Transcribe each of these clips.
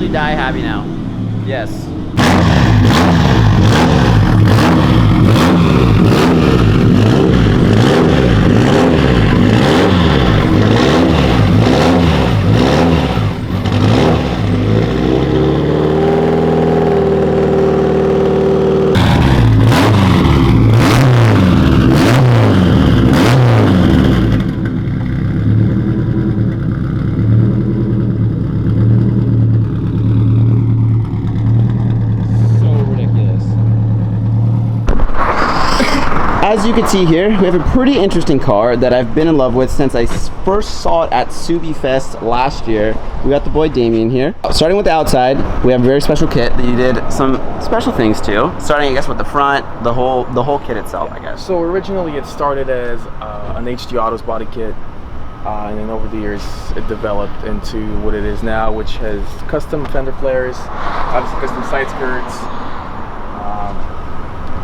actually die happy now. Yes. As you can see here, we have a pretty interesting car that I've been in love with since I first saw it at Subi Fest last year. We got the boy Damien here. Starting with the outside, we have a very special kit that you did some special things to. Starting, I guess, with the front, the whole kit itself, I guess. So originally it started as an HD Autos body kit, and then over the years it developed into what it is now, which has custom fender flares, obviously custom side skirts.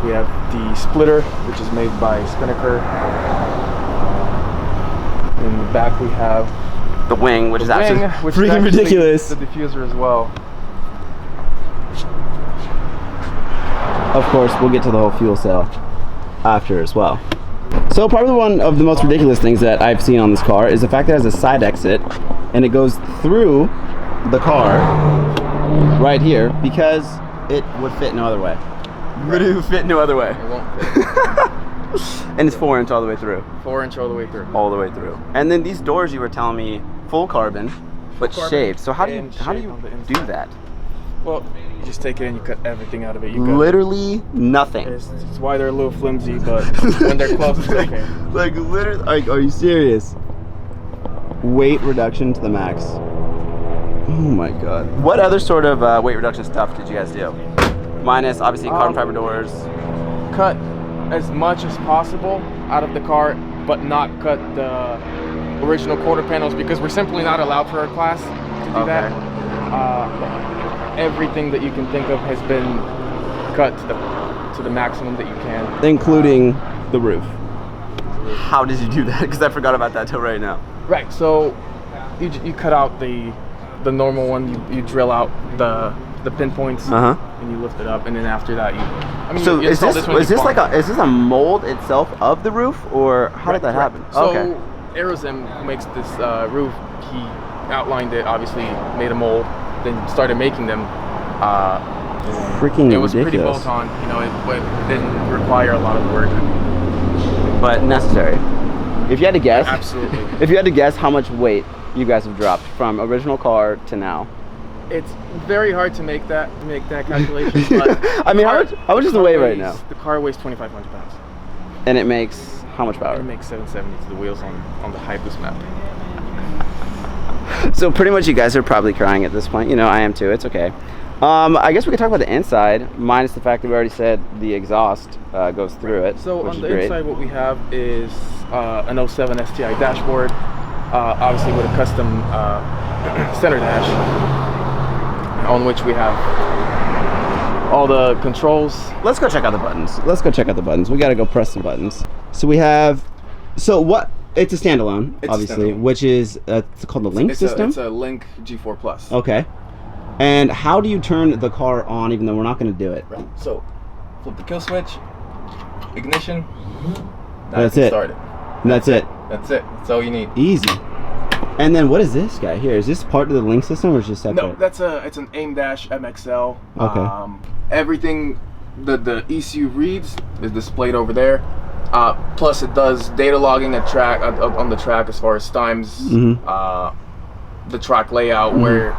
We have the splitter, which is made by Spinnaker. In the back we have the wing, which is actually freaking ridiculous. The diffuser as well. Of course, we'll get to the whole fuel cell after as well. So probably one of the most ridiculous things that I've seen on this car is the fact that it has a side exit and it goes through the car right here because it would fit no other way. Literally would fit no other way. It won't fit. And it's 4-inch all the way through. 4-inch all the way through. All the way through. And then these doors, you were telling me, full carbon, but shaved. So how do you do that? Well, you just take it and you cut everything out of it. You literally nothing. It's why they're a little flimsy, but when they're close, it's okay. Like literally, like, are you serious? Weight reduction to the max. Oh my god. What other sort of weight reduction stuff did you guys do? Minus obviously carbon fiber doors. Cut as much as possible out of the car, but not cut the original quarter panels because we're simply not allowed for our class to do that. Everything that you can think of has been cut to the maximum that you can, including the roof. How did you do that? Because I forgot about that till right now. Right. So you cut out the normal one. You drill out the pinpoints, and you lift it up, and then after that so is this a mold itself of the roof, or how did that happen? So Aerozim, who makes this roof, he outlined it, obviously made a mold, then started making them. Freaking it was ridiculous. Pretty bolt on, it didn't require a lot of work, but necessary. If you had to guess, absolutely. If you had to guess how much weight you guys have dropped from original car to now. It's very hard to make that calculation. But I mean, how much is the weight right now? The car weighs 2,500 pounds. And it makes how much power? It makes 770 to the wheels on the Hypeless map. So pretty much you guys are probably crying at this point. I am too. It's okay. I guess we could talk about the inside, minus the fact that we already said the exhaust goes through it. So on the inside, what we have is an 07 STI dashboard, obviously with a custom center dash, on which we have all the controls. Let's go check out the buttons. We gotta go press some buttons. So we have, it's a standalone, obviously, which is it's called the Link system. It's a Link G4 Plus. Okay. And how do you turn the car on, even though we're not going to do it? Right. So flip the kill switch, ignition. That's it. Start it. And that's it. That's it. That's all you need. Easy. And then what is this guy here? Is this part of the Link system or is it just separate? No, it's an AIM Dash MXL. Okay. Everything the ECU reads is displayed over there. Plus it does data logging on the track as far as times, the track layout, where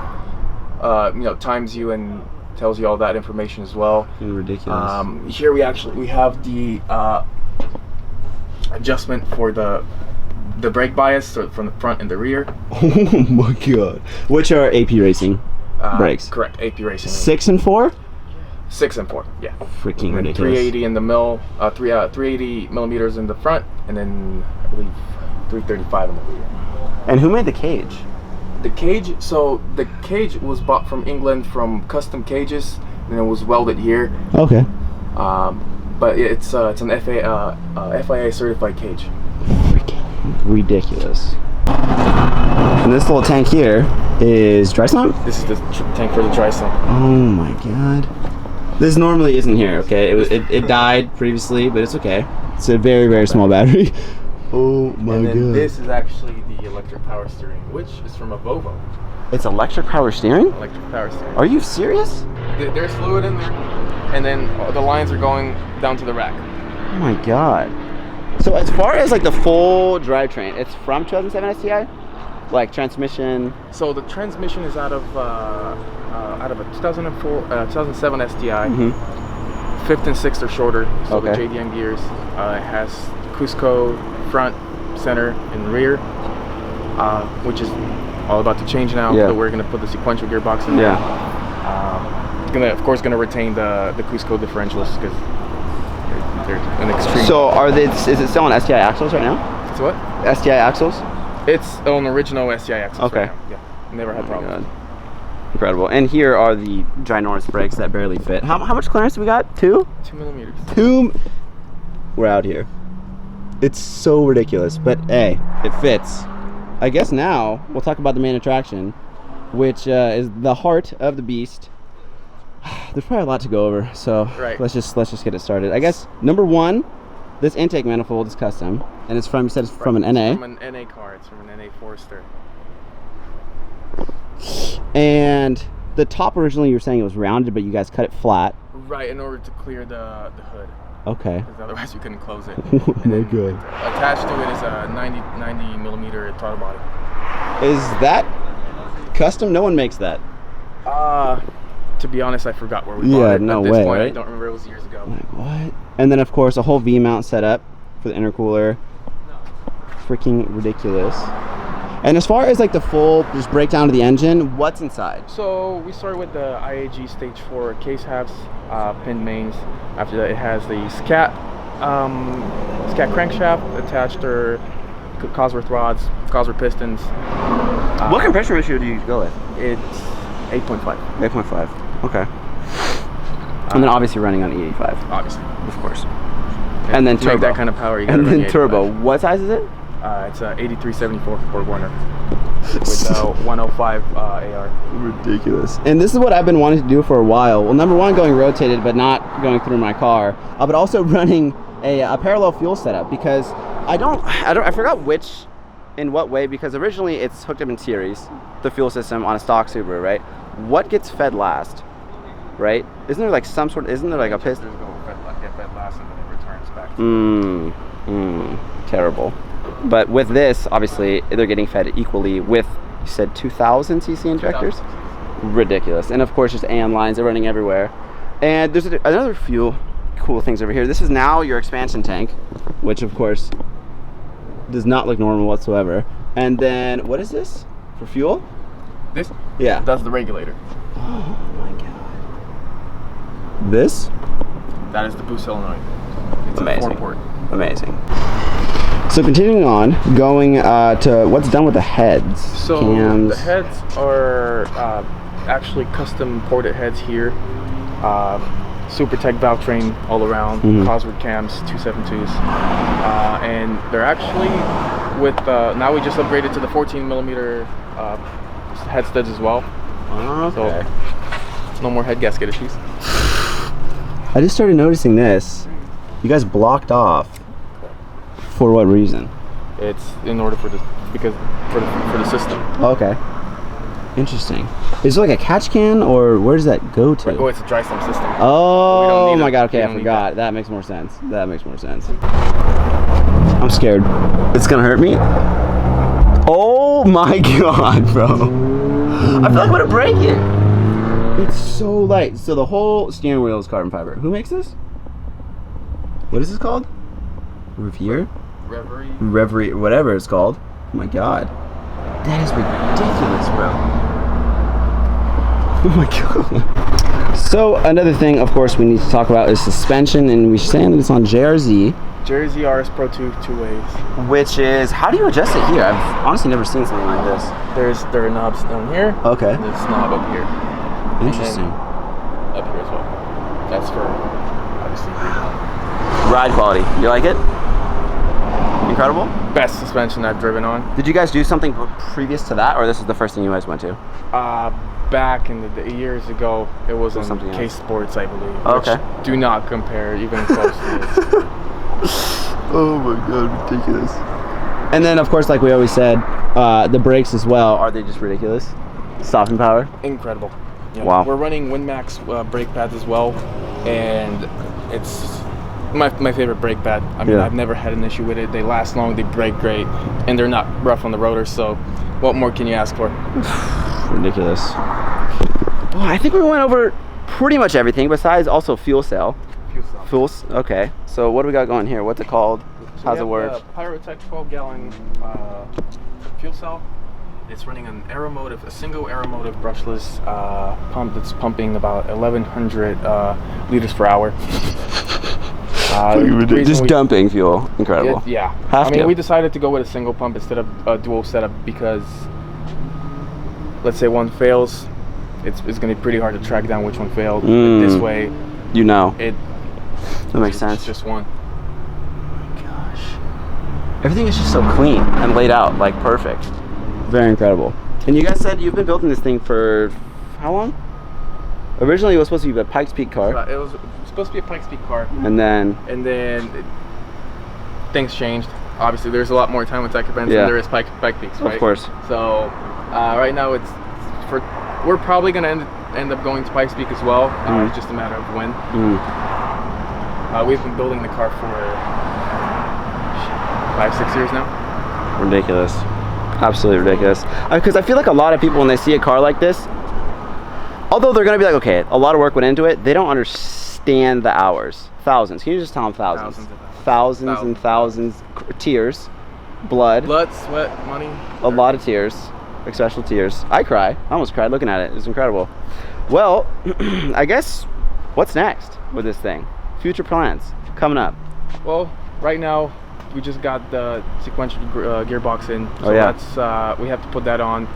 times you and tells you all that information as well. Ridiculous. Here we have the adjustment for the brake bias, so from the front and the rear. Oh my god. Which are AP Racing brakes? Correct, AP Racing. 6 and 4? 6 and 4, yeah. Freaking ridiculous. 380 in the mill, 380 millimeters in the front, and then I believe 335 in the rear. And who made the cage? The cage was bought from England from Custom Cages, and it was welded here. Okay. But it's an FIA certified cage. Freaking ridiculous. And this little tank here is dry sump? This is the tank for the dry sump. Oh my god. This normally isn't here, okay? It died previously, but it's okay. It's a very, very small battery. Oh my and then god. this is actually the electric power steering, which is from a Volvo. It's electric power steering? Electric power steering. Are you serious? There's fluid in there, and then the lines are going down to the rack. Oh my god. So as far as like the full drivetrain, it's from 2007 STI? Like transmission? So the transmission is out of a 2007 STI. Mm-hmm. 5th and 6th are shorter, so Okay. the JDM gears. It has Cusco front, center, and rear, which is all about to change now. Yeah. So we're gonna put the sequential gearbox in there. Yeah. Of course, gonna retain the Cusco differentials because they're an extreme. So is it still on STI axles right now? It's what? STI axles? It's an original STI axle. Okay. Right now. Yeah. Never had Oh my problems. God. Incredible. And here are the ginormous brakes that barely fit. How much clearance do we got? 2? 2 millimeters. 2. We're out here. It's so ridiculous, but hey, it fits. I guess now we'll talk about the main attraction, which is the heart of the beast. There's probably a lot to go over, so Right. let's just get it started. I guess number 1, this intake manifold is custom, and it's from, you said it's from an NA. It's from an NA car. It's from an NA Forester. And the top originally you were saying it was rounded, but you guys cut it flat. Right, in order to clear the hood, Okay. because otherwise we couldn't close it. Oh my god. Attached to it is a 90 millimeter throttle body. Is that custom? No one makes that. To be honest, I forgot where we Yeah, bought it. no At this way, point, I right? don't remember. It was years ago. Like what? And then of course a whole V-mount setup for the intercooler. Freaking ridiculous. And as far as like the full just breakdown of the engine, what's inside? So we started with the IAG Stage 4 case halves, pin mains. After that, it has the scat crankshaft attached, or Cosworth rods, Cosworth pistons. What compression ratio do you go with? It's 8.5. 8.5. Okay. And then obviously running on E85, Obviously. of course. And then to make turbo. that kind of power, you gotta And run then the turbo. 85. What size is it? It's a 8374 Ford Warner with 105 AR. Ridiculous. And this is what I've been wanting to do for a while. Well, number 1, going rotated, but not going through my car. But also running a parallel fuel setup, because I forgot in what way, because originally it's hooked up in series, the fuel system on a stock Subaru, right? What gets fed last, right? Isn't there like a piston? Get fed last and then it returns back. Terrible. But with this, obviously, they're getting fed equally with, you said 2,000 cc injectors? Ridiculous. And of course, just AM lines, they're running everywhere. And there's another few cool things over here. This is now your expansion tank, which of course does not look normal whatsoever. And then, what is this? For fuel? This? Yeah. That's the regulator. Oh my god. This? That is the boost solenoid. It's Amazing. a 4-port. Amazing. So continuing on, going to what's done with the heads. So cams. the heads are actually custom ported heads here. SuperTech valve train all around. Cosworth cams, 272s, and they're actually with now we just upgraded to the 14 millimeter head studs as well. Okay. So no more head gasket issues. I just started noticing this. You guys blocked off. For what reason? It's in order for the system. Okay. Interesting. Is it like a catch can, or where does that go to? Oh, it's a dry sump system. Oh So my god, okay, I forgot. That makes more sense. I'm scared. It's gonna hurt me. Oh my god, bro. I feel like I'm gonna break it. It's so light. So the whole steering wheel is carbon fiber. Who makes this? What is this called? Revere? Reverie, whatever it's called. Oh my god. That is ridiculous, bro. Oh my god. So another thing, of course, we need to talk about is suspension, and we're saying that it's on JRZ. JRZ RS Pro 2 2-ways. Which is, how do you adjust it here? I've honestly never seen something like this. There are knobs down here. Okay. And this knob up here. Interesting. Up here as well. That's for obviously Ride quality. You like it? Incredible? best suspension I've driven on. Did you guys do something previous to that, or this is the first thing you guys went to? Back in the years ago, it was on something K else. Sports, I believe. Okay. Which do not compare even close to this. Oh my god, ridiculous. And then, of course, like we always said, the brakes as well, are they just ridiculous? Stopping power? Incredible. Yeah. Wow. We're running WinMax brake pads as well, and it's my favorite brake pad. I mean, I've never had an issue with it. They last long, they brake great, and they're not rough on the rotor, so what more can you ask for? Ridiculous. Well, I think we went over pretty much everything besides also fuel cell. Okay, so what do we got going here? What's it called? How's it work? Pyrotech 12-gallon fuel cell. It's running an Aeromotive, a single Aeromotive brushless pump that's pumping about 1,100 liters per hour. Just dumping fuel. Incredible. I mean, we decided to go with a single pump instead of a dual setup because, let's say one fails, it's going to be pretty hard to track down which one failed. But this way, that makes sense. It's just one. Gosh, everything is just so clean and laid out, like perfect. Very incredible. And you guys said you've been building this thing for how long? Originally, it was supposed to be a Pikes Peak car. It was supposed to be a Pikes Peak car. And then things changed. Obviously, there's a lot more time with Tech events than there is Pike Peaks, right? Of course. So right now, we're probably going to end up going to Pikes Peak as well. It's just a matter of when. We've been building the car for 5-6 years now. Ridiculous. Absolutely ridiculous. Because I feel like a lot of people, when they see a car like this, although they're going to be like, okay, a lot of work went into it, they don't understand the hours. Thousands. Can you just tell them thousands? Thousands and thousands. Tears. Blood, sweat, money. A lot of tears. Especially tears. I cry. I almost cried looking at it. It's incredible. Well, I guess, what's next with this thing? Future plans coming up. Well, right now, we just got the sequential gearbox in, so we have to put that on.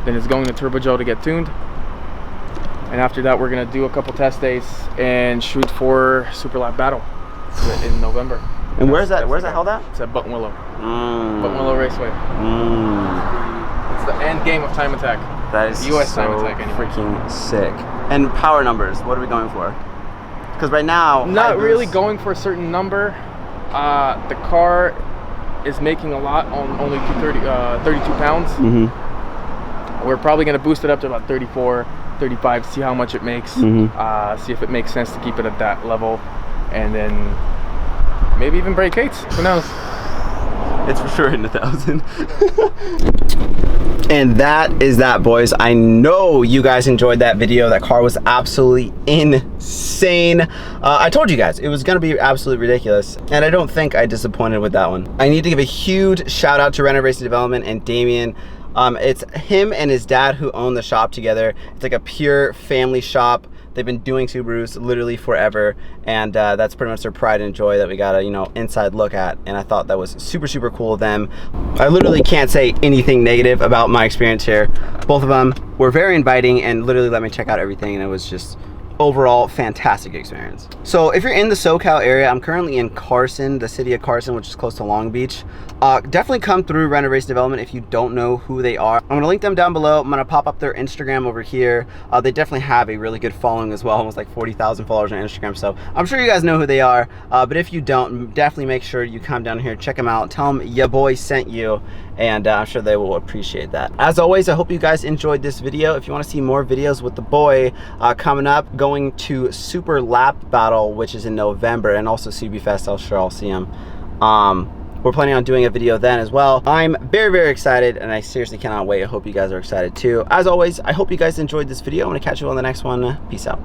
Then it's going to Turbo Joe to get tuned, and after that we're gonna do a couple test days and shoot for Super Lap Battle in November. And where's that held at? It's at Buttonwillow. Buttonwillow Raceway. It's the end game of Time Attack. That is US so Time Attack anyway. Freaking sick. And power numbers, what are we going for? Because right now, not really going for a certain number. The car is making a lot on only 32 pounds. We're probably going to boost it up to about 34, 35, see how much it makes. See if it makes sense to keep it at that level. And then maybe even break Kate's. Who knows? It's for sure in 1,000. And that is that, boys. I know you guys enjoyed that video. That car was absolutely insane. I told you guys it was gonna be absolutely ridiculous, and I don't think I disappointed with that one. I need to give a huge shout out to Renner Racing Development and Damien. It's him and his dad who own the shop together. It's like a pure family shop. They've been doing Subarus literally forever, and that's pretty much their pride and joy that we got a inside look at, and I thought that was super cool of them. I literally can't say anything negative about my experience here. Both of them were very inviting and literally let me check out everything, and it was just overall fantastic experience. So if you're in the SoCal area, I'm currently in Carson, the city of Carson, which is close to Long Beach. Definitely come through Renner Racing Development if you don't know who they are. I'm gonna link them down below. I'm gonna pop up their Instagram over here. They definitely have a really good following as well, almost like 40,000 followers on Instagram, so I'm sure you guys know who they are. But if you don't, definitely make sure you come down here, check them out, tell them your boy sent you, and I'm sure they will appreciate that. As always, I hope you guys enjoyed this video. If you want to see more videos with the boy coming up, going to Super Lap Battle, which is in November, and also CB Fest, I'm sure I'll see him. We're planning on doing a video then as well. I'm very excited, and I seriously cannot wait. I hope you guys are excited too. As always, I hope you guys enjoyed this video. I'm gonna catch you on the next one. Peace out.